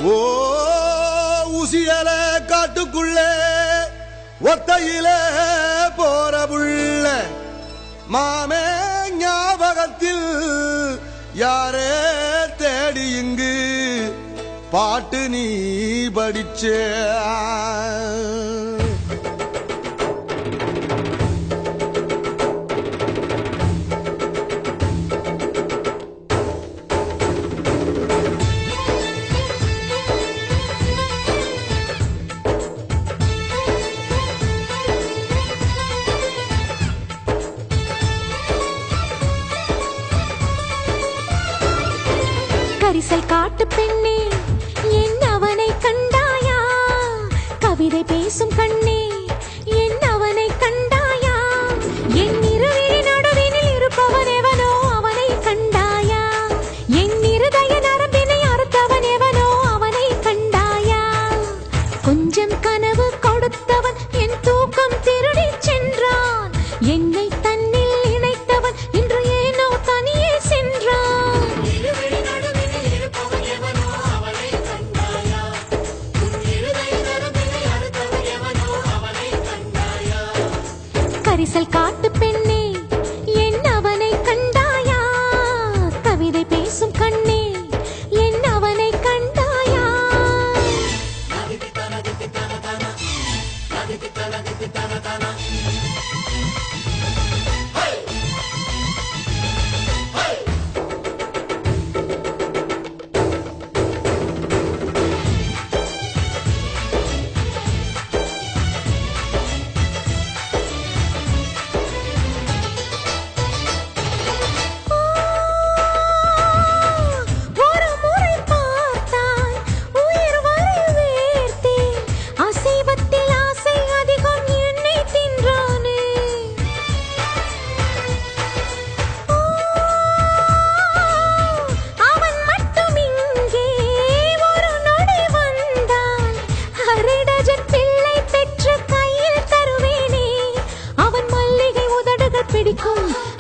ஓ உசியல காட்டுக்குள்ளே ஒத்தையிலே போற புள்ள மாமே ஞாபகத்தில் யாரே தேடி இங்கு பாட்டு நீ படிச்ச கரிசல் காட்டு பெண்ணே என் அவனை கண்டாயா கவிதை பேசும் கண்ணே என் அவனை கண்டாயா என் இருவிழி நடுவினில் இருப்பவன் எவனோ அவனை கண்டாயா என் இருதய நரம்பினை அறுத்தவன் எவனோ அவனை கண்டாயா கொஞ்சம் கனவு கொடுத்தவன் என் தூக்கம் திருடி சென்றான் என்னை தன்னில் இணைத்தவன் இன்று ஏனோ தனியே சென்றான் கரிசல் காட்டு பெண்ணே என் அவனை கண்டாயா கவிதை பேசும் கண்ணே என் அவனை கண்டாயா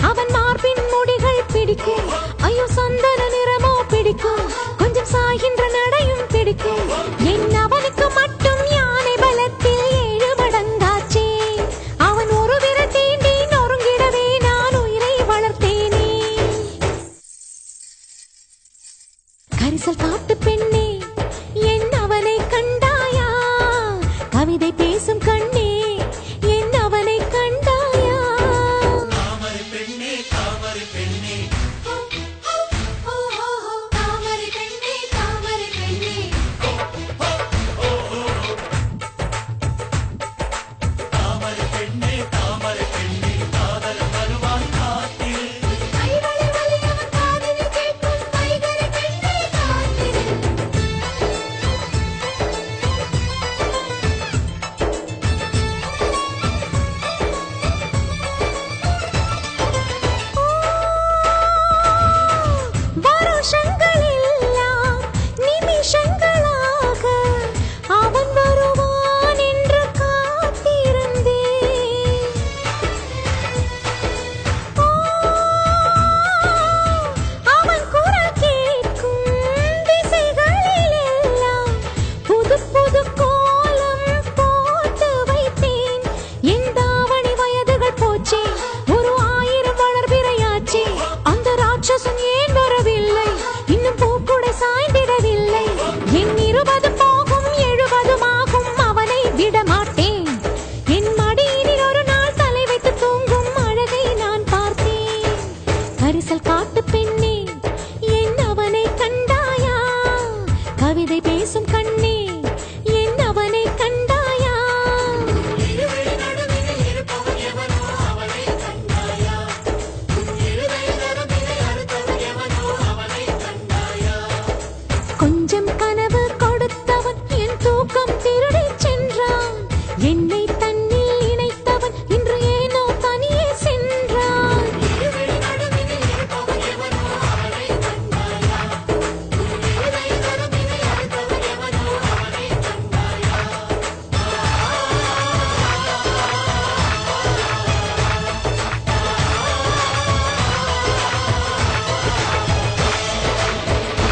அவன் மார்பின் முடிகள் பிடிக்கும் ஐயோ சந்தன நிறமோ பிடிக்கும் கொஞ்சம் சாகின்ற நடையும் பிடிக்கும் என் அவனுக்கு மட்டும் யானை பலத்தில் 7 மடங்காச்சே அவன் ஒரு விரல் தீண்டி நொறுங்கிடவே நான் உயிரை வளர்த்தேனே கரிசல் காட்டு பெண்ணே என் அவனை கண்டாயா கவிதை பேசும் கண்ணே என் அவனை கண்டாயா ஏன் வரவில்லை இன்னும் பூக்குடை சாய்ந்திடவில்லை என் 20 போகும் 70 ஆகும் அவனை விடமாட்டேன் என் மடியினில் ஒரு நாள் தலை வைத்து தூங்கும் அழகை நான் பார்த்தேன் கரிசல் காட்டு பெண்ணே என் அவனை கண்டாயா கவிதை பேசும் கண்ணே என் அவனை கண்டாயா கொஞ்சம் கனவு